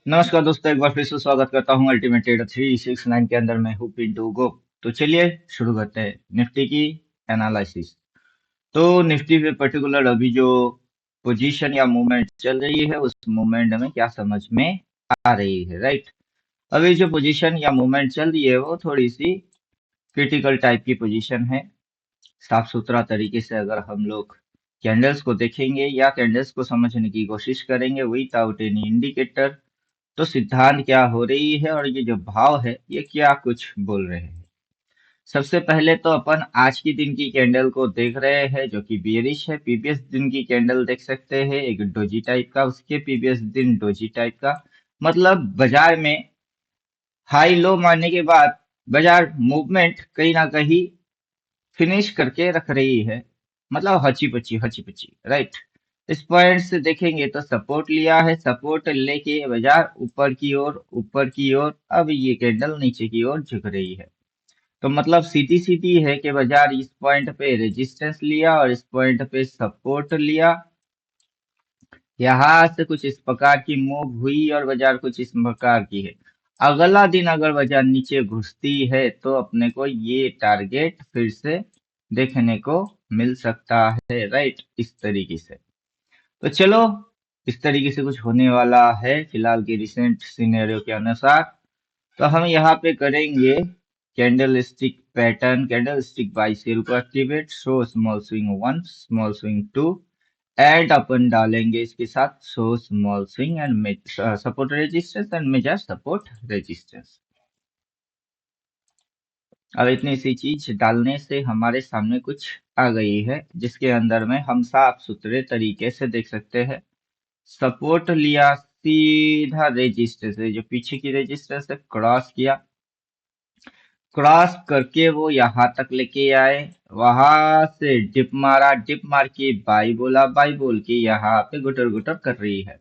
नमस्कार दोस्तों, एक बार फिर से स्वागत करता हूं अल्टीमेट ट्रेडर 369 के अंदर। मैं हूं पिंटू गो। तो चलिए शुरू करते हैं निफ्टी की एनालिसिस। तो निफ्टी पे पर्टिकुलर अभी जो पोजीशन या मूवमेंट चल रही है, उस मूवमेंट में क्या समझ में आ रही है, राइट। अभी जो पोजीशन या मूवमेंट चल रही है वो थोड़ी सी क्रिटिकल टाइप की पोजीशन है। साफ सुथरा तरीके से अगर हम लोग कैंडल्स को देखेंगे या कैंडल्स को समझने की कोशिश करेंगे विदाउट एनी इंडिकेटर, तो सिद्धांत क्या हो रही है और ये जो भाव है ये क्या कुछ बोल रहे हैं। सबसे पहले तो अपन आज की दिन की कैंडल को देख रहे हैं जो कि बियरिश है। प्रीवियस दिन की कैंडल देख सकते हैं, एक डोजी टाइप का, उसके प्रीवियस दिन डोजी टाइप का। मतलब बाजार में हाई लो मारने के बाद बाजार मूवमेंट कहीं ना कहीं फिनिश करके रख रही है। मतलब हची पची, राइट। इस पॉइंट से देखेंगे तो सपोर्ट लिया है, सपोर्ट लेके बाजार ऊपर की ओर अब ये कैंडल नीचे की ओर झुक रही है। तो मतलब सीधी सीधी है कि बाजार इस पॉइंट पे रेजिस्टेंस लिया और इस पॉइंट पे सपोर्ट लिया। यहाँ से कुछ इस प्रकार की मूव हुई और बाजार कुछ इस प्रकार की है। अगला दिन अगर बाजार नीचे घुसती है तो अपने को ये टारगेट फिर से देखने को मिल सकता है, राइट, इस तरीके से। तो चलो, इस तरीके से कुछ होने वाला है फिलहाल के रिसेंट सिनेरियो के अनुसार। तो हम यहाँ पे करेंगे candle stick pattern, candle stick buy sell को activate, show small swing 1, small swing 2, and अपन डालेंगे इसके साथ show small swing and support resistance and major support resistance. अब इतनी सी चीज डालने से हमारे सामने कुछ आ गई है जिसके अंदर में हम साफ सुथरे तरीके से देख सकते हैं। सपोर्ट लिया, सीधा रेजिस्टेंस है, जो पीछे की रेजिस्टेंस है, क्रॉस किया, क्रॉस करके वो यहाँ तक लेके आए, वहां से डिप मारा, डिप मार के बाई बोला, बाई बोल के यहाँ पे गुटर गुटर कर रही है।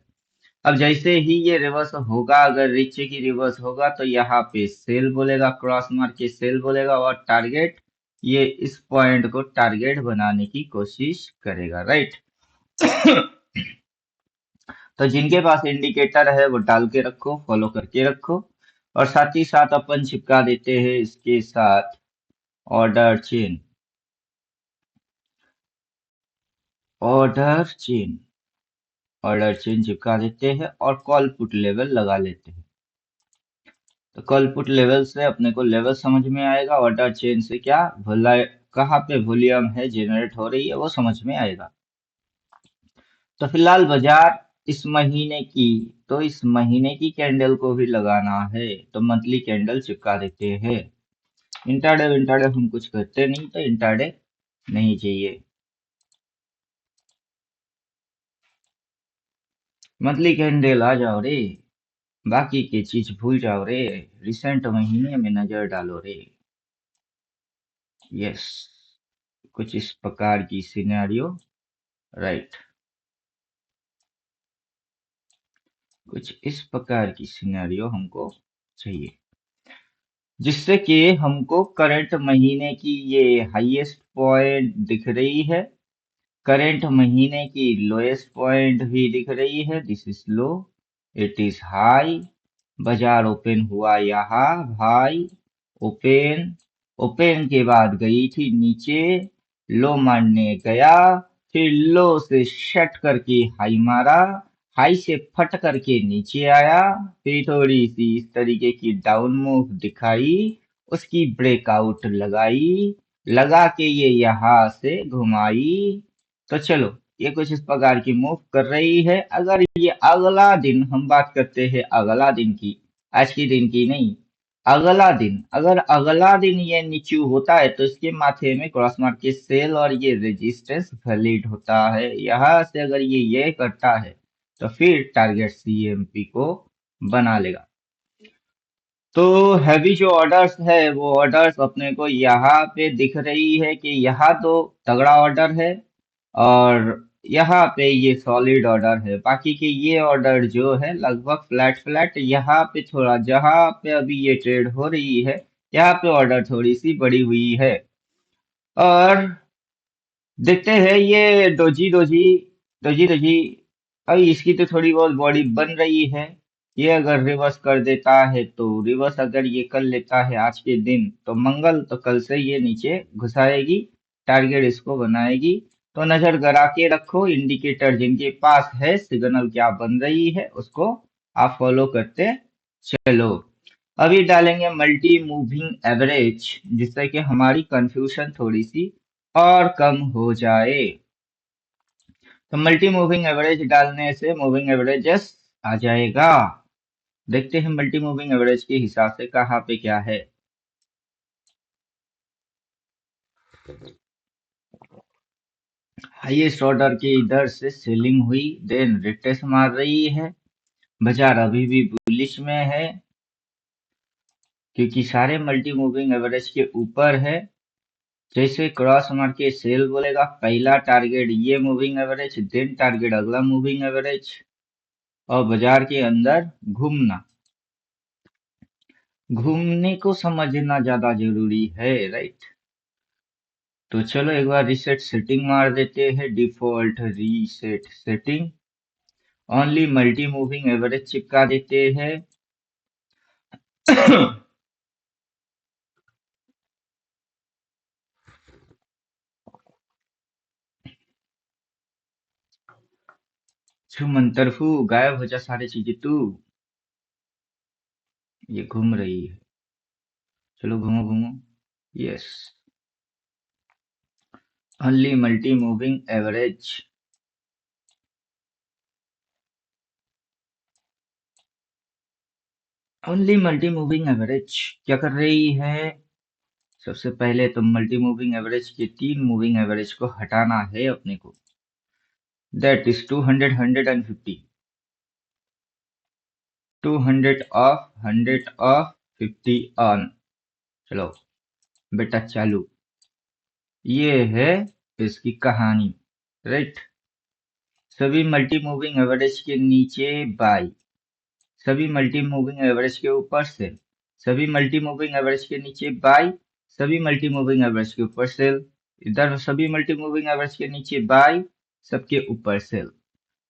अब जैसे ही ये रिवर्स होगा, अगर नीचे की रिवर्स होगा तो यहाँ पे सेल बोलेगा, क्रॉस मार के सेल बोलेगा और टारगेट ये इस पॉइंट को टारगेट बनाने की कोशिश करेगा, राइट। तो जिनके पास इंडिकेटर है वो डाल के रखो, फॉलो करके रखो। और साथ ही साथ अपन चिपका देते हैं इसके साथ order chain, order chain, order chain चिपका देते हैं और कॉल पुट लेवल लगा लेते हैं। तो कॉल पुट लेवल से अपने को लेवल समझ में आएगा, ऑर्डर चेन से क्या भला कहाँ पे वॉल्यूम है जनरेट हो रही है वो समझ में आएगा। तो फिलहाल बाजार इस महीने की, तो इस महीने की कैंडल को भी लगाना है तो मंथली कैंडल चिपका देते हैं। इंट्राडे विंट्राडे हम कुछ करते नहीं, तो इंट्राडे नहीं चाहिए। मंथली कैंडल आ जाओ रे, बाकी की चीज भूल जाओ रे, रिसेंट महीने में नजर डालो रे। यस, कुछ इस प्रकार की सिनेरियो, राइट। कुछ इस प्रकार की सिनेरियो हमको चाहिए जिससे कि हमको करंट महीने की ये हाईएस्ट पॉइंट दिख रही है, करंट महीने की लोएस्ट पॉइंट भी दिख रही है। This is low, it is high. बाजार ओपन हुआ यहाँ भाई, ओपन, ओपन के बाद गई थी नीचे, लो मारने गया, फिर लो से शट करके हाई मारा, हाई से फट करके नीचे आया, फिर थोड़ी सी इस तरीके की डाउन मूव दिखाई, उसकी ब्रेकआउट लगाई, लगा के ये यहाँ से घुमाई। तो चलो, ये कुछ इस प्रकार की मूव कर रही है। अगर ये अगला दिन, हम बात करते हैं अगला दिन की, आज की दिन की नहीं, अगला दिन, अगर अगला दिन ये नीचू होता है तो इसके माथे में क्रॉस मार के सेल और ये रेजिस्टेंस वैलिड होता है। यहाँ से अगर ये करता है तो फिर टारगेट सीएमपी को बना लेगा। तो हैवी जो ऑर्डर्स है वो ऑर्डर्स अपने को यहाँ पे दिख रही है कि यहाँ तो तगड़ा ऑर्डर है और यहाँ पे ये सॉलिड ऑर्डर है। बाकी के ये ऑर्डर जो है लगभग फ्लैट फ्लैट, यहाँ पे थोड़ा, जहाँ पे अभी ये ट्रेड हो रही है यहाँ पे ऑर्डर थोड़ी सी बड़ी हुई है। और देखते हैं ये डोजी डोजी, डोजी डोजी, अभी इसकी तो थोड़ी बहुत बॉडी बन रही है। ये अगर रिवर्स कर देता है तो रिवर्स अगर ये कर लेता है आज के दिन तो मंगल, तो कल से ये नीचे घुसाएगी, टारगेट इसको बनाएगी। तो नजर गड़ा के रखो, इंडिकेटर जिनके पास है सिग्नल क्या बन रही है उसको आप फॉलो करते चलो। अभी डालेंगे मल्टी मूविंग एवरेज, जिससे कि हमारी कंफ्यूजन थोड़ी सी और कम हो जाए। तो मल्टी मूविंग एवरेज डालने से मूविंग एवरेजेस आ जाएगा। देखते हैं मल्टी मूविंग एवरेज के हिसाब से कहाँ पे क्या है। हाईएस्ट ऑर्डर के इधर से सेलिंग हुई, देन रिटेस्ट मार रही है। बाजार अभी भी बुलिश में है क्योंकि सारे मल्टी मूविंग एवरेज के ऊपर है। जैसे क्रॉस मार के सेल बोलेगा, पहला टारगेट ये मूविंग एवरेज, देन टारगेट अगला मूविंग एवरेज, और बाजार के अंदर घूमना, घूमने को समझना ज्यादा जरूरी है, राइट। तो चलो एक बार रीसेट सेटिंग मार देते हैं, default reset setting, only multi moving average चिपका देते हैं। छू मंतरफू, गायब हो जा सारी चीजें तू। ये घूम रही है, चलो घूमो घूमो। Yes, only multi moving average. Only multi moving average क्या कर रही है? सबसे पहले तो मल्टी मूविंग एवरेज के तीन मूविंग एवरेज को हटाना है अपने को, that is 200, 150, 200 of, 100 of, 50 on. चलो बेटा चालू। ये है इसकी कहानी, राइट। सभी मल्टी मूविंग एवरेज के नीचे बाई, सभी मल्टी मूविंग एवरेज के ऊपर सेल, सभी मल्टी मूविंग एवरेज के नीचे बाई, सभी मल्टी मूविंग एवरेज के ऊपर सेल, इधर सभी मल्टी मूविंग एवरेज के नीचे बाई, सबके ऊपर सेल।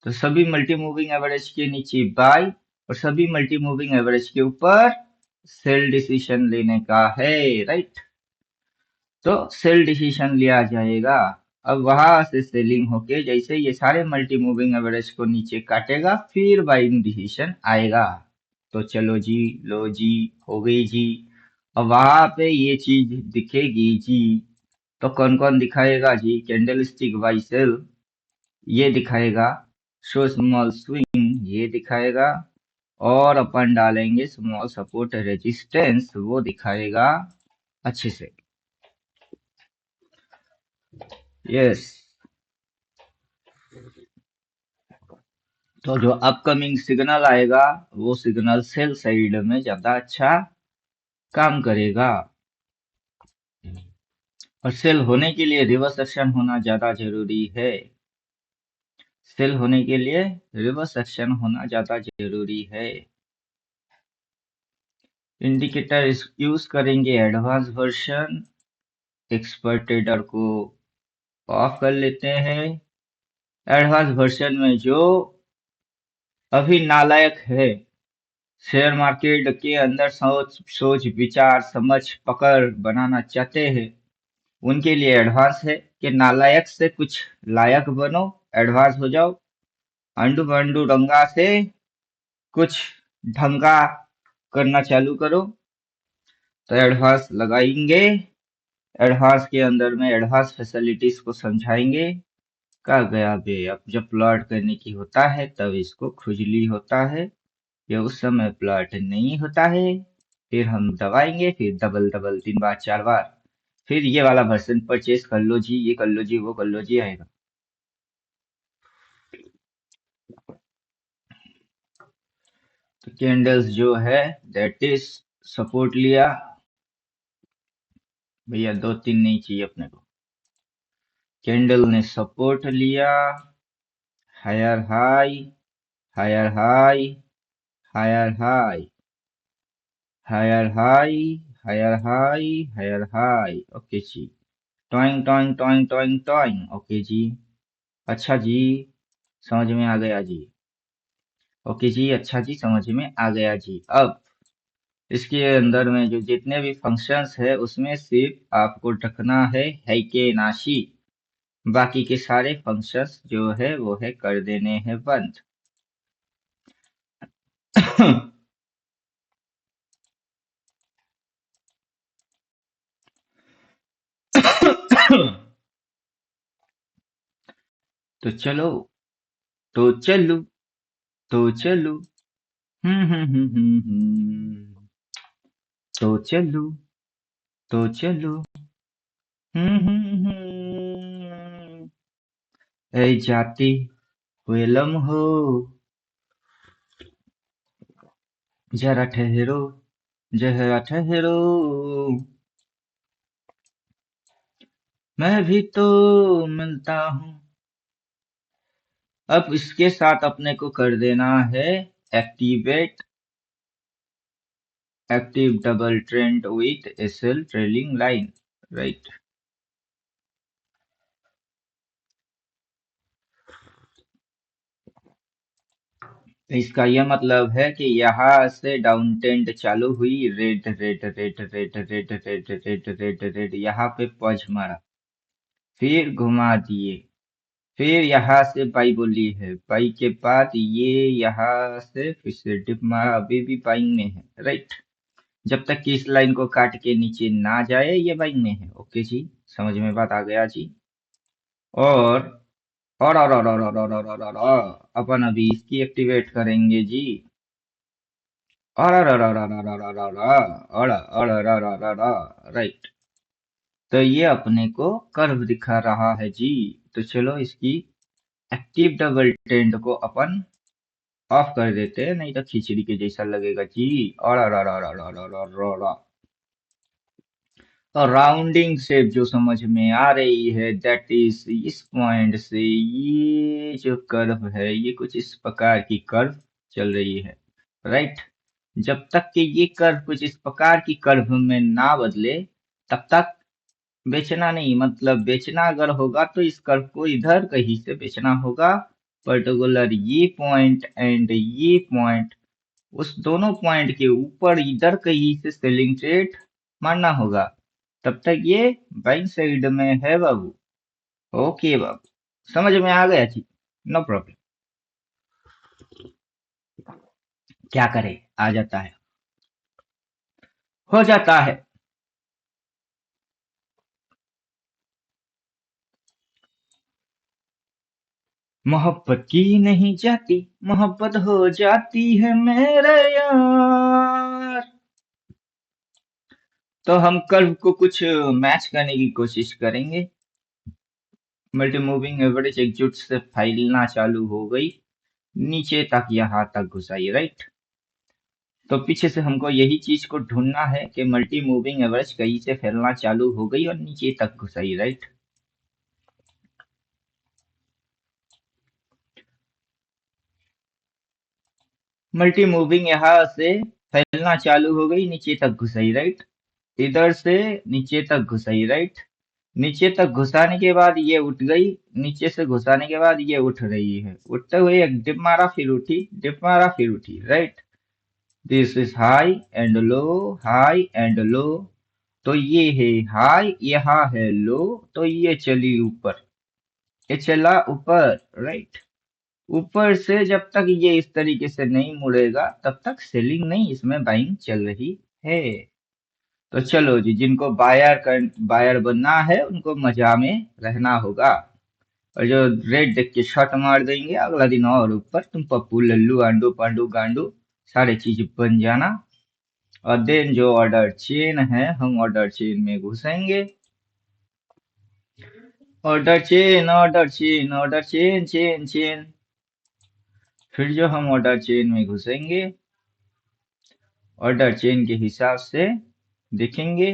तो सभी मल्टी मूविंग एवरेज के नीचे बाई और सभी मल्टी मूविंग एवरेज के ऊपर सेल डिसीजन लेने का है, राइट। तो सेल डिसीजन लिया जाएगा। अब वहां से सेलिंग होके जैसे ये सारे मल्टी मूविंग एवरेज को नीचे काटेगा, फिर बाइंग डिसीजन आएगा। तो चलो जी, लो जी, हो गई जी। अब वहां पे ये चीज दिखेगी जी। तो कौन कौन दिखाएगा जी? कैंडल स्टिक बाई सेल ये दिखाएगा, शो स्मॉल स्विंग ये दिखाएगा, और अपन डालेंगे स्मॉल सपोर्ट रेजिस्टेंस वो दिखाएगा अच्छे से। यस, तो जो अपकमिंग सिग्नल आएगा वो सिग्नल सेल साइड में ज्यादा अच्छा काम करेगा। और सेल होने के लिए रिवर्स एक्शन होना ज्यादा जरूरी है। सेल होने के लिए रिवर्स एक्शन होना ज्यादा जरूरी है। इंडिकेटर यूज करेंगे एडवांस वर्जन, एक्सपर्ट ट्रेडर को ऑफ कर लेते हैं। एडवांस वर्जन में जो अभी नालायक है, शेयर मार्केट के अंदर सोच सोच विचार समझ पकड़ बनाना चाहते हैं, उनके लिए एडवांस है कि नालायक से कुछ लायक बनो, एडवांस हो जाओ, अंडू बंडू डंगा से कुछ ढंगा करना चालू करो। तो एडवांस लगाएंगे, एडवांस के अंदर में एडवांस फैसिलिटीज को समझाएंगे। कहा गया बे, अब जब प्लॉट करने की होता है तब इसको खुजली होता है, ये उस समय प्लॉट नहीं होता है। फिर हम दबाएंगे, फिर डबल डबल 3 बार 4 बार, फिर ये वाला वर्जन परचेज कर लो जी, ये कर लो जी, वो कर लो जी आएगा। तो कैंडल्स जो है दैट इज सपोर्ट लिया भैया, 2 3 नहीं चाहिए अपने को। कैंडल ने सपोर्ट लिया, higher high, higher high, higher high, higher high, higher high, higher high, okay जी। टॉइंग टॉइंग टॉइंग टॉइंग टॉइंग, ओके जी। अच्छा जी, समझ में आ गया जी। ओके जी, अच्छा जी, समझ में आ गया जी। अब इसके अंदर में जो जितने भी फंक्शंस है उसमें सिर्फ आपको रखना है के नाशी। बाकी के सारे फंक्शंस जो है वो है कर देने हैं बंद। तो चलो, तो चलू, तो चलू, तो चलू, तो चलू, ऐ जाते हुए लम्हो, जरा ठहरो, जरा ठहरो, मैं भी तो मिलता हूँ। अब इसके साथ अपने को कर देना है activate active double trend with SL trailing line, right. इसका यह मतलब है कि यहाँ से डाउन ट्रेंड चालू हुई, red red red red red red red red red, यहाँ पे पॉज मारा, फिर घुमा दिए, फिर यहाँ से बाई बोली है, बाई के बाद ये यहाँ से फिर से डिप मारा, अभी भी बाइंग में है, राइट। जब तक कि इस लाइन को काट के नीचे ना जाए ये बाइंग में है। ओके जी, समझ में बात आ गया जी। और अपन अभी इसकी एक्टिवेट करेंगे जी। राइट। तो ये अपने को कर्व दिखा रहा है जी। तो चलो इसकी एक्टिव डबल ट्रेंड को अपन ऑफ कर देते हैं, नहीं तो खिचड़ी के जैसा लगेगा जी। और तो राउंडिंग शेप जो समझ में आ रही है, दैट इज इस पॉइंट से ये जो कर्व है ये कुछ इस प्रकार की कर्व चल रही है, राइट। जब तक कि ये कर्व कुछ इस प्रकार की कर्व में ना बदले तब तक बेचना नहीं, मतलब बेचना अगर होगा तो इस कर्व को इधर कहीं से बेचना होगा। पर्टिकुलर ये पॉइंट एंड ये पॉइंट, उस दोनों पॉइंट के ऊपर इधर कहीं से सेलिंग ट्रेड मारना होगा। तब तक ये बाइंग साइड में है बाबू। ओके बाबू, समझ में आ गया जी, नो प्रॉब्लम। क्या करे, आ जाता है, हो जाता है। मोहब्बत की नहीं जाती, मोहब्बत हो जाती है मेरे यार। तो हम कर्व को कुछ मैच करने की कोशिश करेंगे। मल्टी मूविंग एवरेज एग्जिट से फैलना चालू हो गई, नीचे तक यहाँ तक घुसाई, राइट। तो पीछे से हमको यही चीज को ढूंढना है कि मल्टी मूविंग एवरेज कहीं से फैलना चालू हो गई और नीचे तक घुसाई, राइट। मल्टी मूविंग यहाँ से फैलना चालू हो गई, नीचे तक घुसाई, राइट। इधर से नीचे तक घुसाई, राइट। नीचे तक घुसाने के बाद ये उठ गई, नीचे से घुसाने के बाद ये उठ रही है, उठते हुए एक डिप मारा फिर उठी, डिप मारा फिर उठी, right. This is high and low, high and low. तो ये है हाई, यहाँ है लो, तो ये चली ऊपर, ये चला ऊपर, राइट। ऊपर से जब तक ये इस तरीके से नहीं मुड़ेगा तब तक सेलिंग नहीं, इसमें बाइंग चल रही है। तो चलो जी, जिनको बायर बनना है उनको मजा में रहना होगा। और जो रेड देख के शॉट मार देंगे अगला दिन और ऊपर, तुम पप्पू लल्लू आंडू पांडू गांडू सारे चीज बन जाना। और देन जो ऑर्डर चेन है, हम ऑर्डर चेन में घुसेंगे। Order chain, order chain, order chain, chain chain. फिर जो हम ऑर्डर चेन में घुसेंगे, ऑर्डर चेन के हिसाब से देखेंगे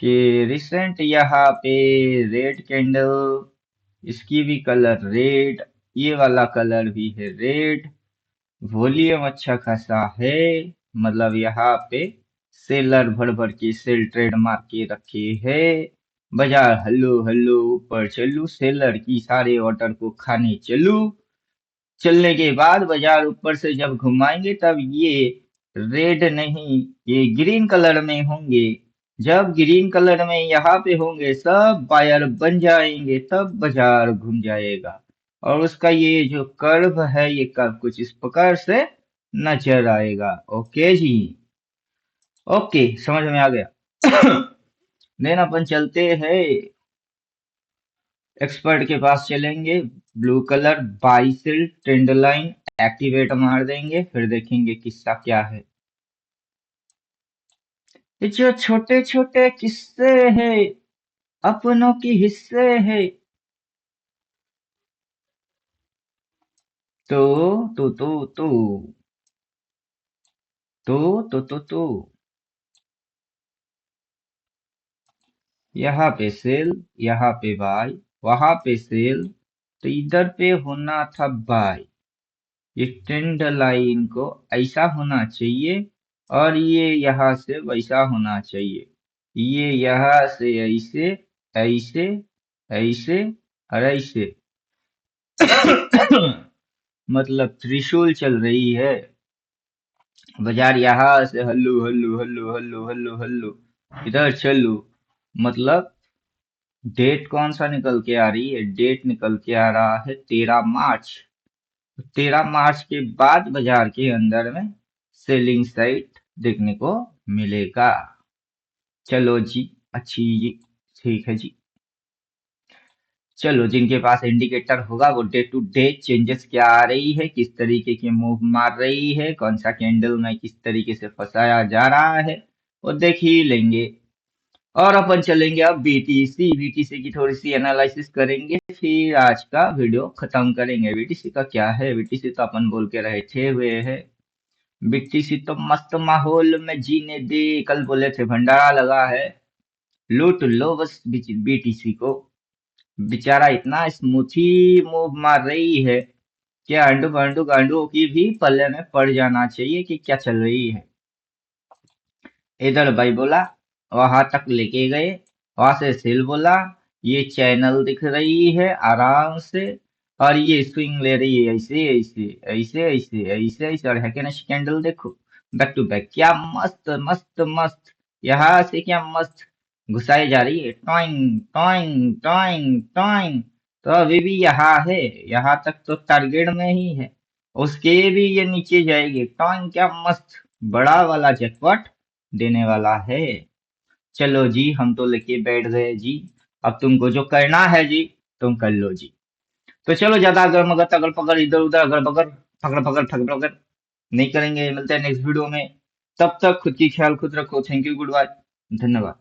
कि रिसेंट यहाँ पे रेड कैंडल, इसकी भी कलर रेड, ये वाला कलर भी है रेड, वॉल्यूम अच्छा खासा है, मतलब यहाँ पे सेलर भर भर के सेल ट्रेड मार के रखे है। बाजार हल्लो हल्लो ऊपर चलू, सेलर की सारे ऑर्डर को खाने चलू। चलने के बाद बाजार ऊपर से जब घुमाएंगे तब ये रेड नहीं, ये ग्रीन कलर में होंगे। जब ग्रीन कलर में यहाँ पे होंगे सब वायर बन जाएंगे, तब बाजार घूम जाएगा। और उसका ये जो कर्व है, ये कर्व कुछ इस प्रकार से नजर आएगा। ओके जी। ओके, समझ में आ गया। देन अपन चलते हैं, एक्सपर्ट के पास चलेंगे। ब्लू कलर बाइसिल ट्रेंड लाइन एक्टिवेट मार देंगे, फिर देखेंगे किस्सा क्या है। ये जो छोटे छोटे किस्से हैं, अपनों की हिस्से है। तो तो तो तो तो यहाँ पे सेल, यहाँ पे बाय, वहां पे सेल, तो इधर पे होना था बाय। ये ट्रेंड लाइन को ऐसा होना चाहिए, और ये यहाँ से वैसा होना चाहिए। ये यहाँ से ऐसे, ऐसे, ऐसे और ऐसे। मतलब त्रिशूल चल रही है। बाजार यहाँ से हल्लू हल्लू हल्लू हल्लू हल्लू हल्लू, इधर चलू। मतलब डेट कौन सा निकल के आ रही है? डेट निकल के आ रहा है 13 मार्च। 13 मार्च के बाद बाजार के अंदर में सेलिंग साइट देखने को मिलेगा। चलो जी, अच्छी जी, ठीक है जी। चलो, जिनके पास इंडिकेटर होगा वो डे टू डे चेंजेस क्या आ रही है, किस तरीके की मूव मार रही है, कौन सा कैंडल में किस तरीके से फंसाया जा रहा है, वो देख ही लेंगे। और अपन चलेंगे अब बीटीसी। बीटीसी की थोड़ी सी एनालिसिस करेंगे, फिर आज का वीडियो खत्म करेंगे। बीटीसी का क्या है? बीटीसी तो अपन बोल के रहे थे हुए है। बीटीसी तो मस्त माहौल में जीने दे, कल बोले थे भंडारा लगा है, लूट लो बस बीटीसी को। बेचारा इतना स्मूथी मूव मार रही है कि आंडू गांडू गांडू की भी पल्ले में पड़ जाना चाहिए कि क्या चल रही है। इधर भाई बोला, वहां तक लेके गए, वहां से सेल बोला, ये चैनल दिख रही है आराम से, और ये स्विंग ले रही है ऐसे ऐसे ऐसे ऐसे ऐसे ऐसे, और हैकेन कैंडल देखो बैक टू बैक, क्या मस्त मस्त मस्त। यहाँ से क्या मस्त घुसाई जा रही है, टॉइंग टॉइंग टॉइंग टॉइंग। तो अभी भी यहाँ है, यहाँ तक तो टारगेट में ही है, उसके भी ये नीचे जाएगी टॉइंग, क्या मस्त बड़ा वाला जैकपॉट देने वाला है। चलो जी, हम तो लेके बैठ गए जी। अब तुमको जो करना है जी, तुम कर लो जी। तो चलो, ज्यादा अगर मगर तगड़ पकड़ इधर उधर अगर बगर पकड़ पकड़ ठग पकड़ नहीं करेंगे। मिलते हैं नेक्स्ट वीडियो में। तब तक खुद की ख्याल खुद रखो। थैंक यू, गुड बाय, धन्यवाद।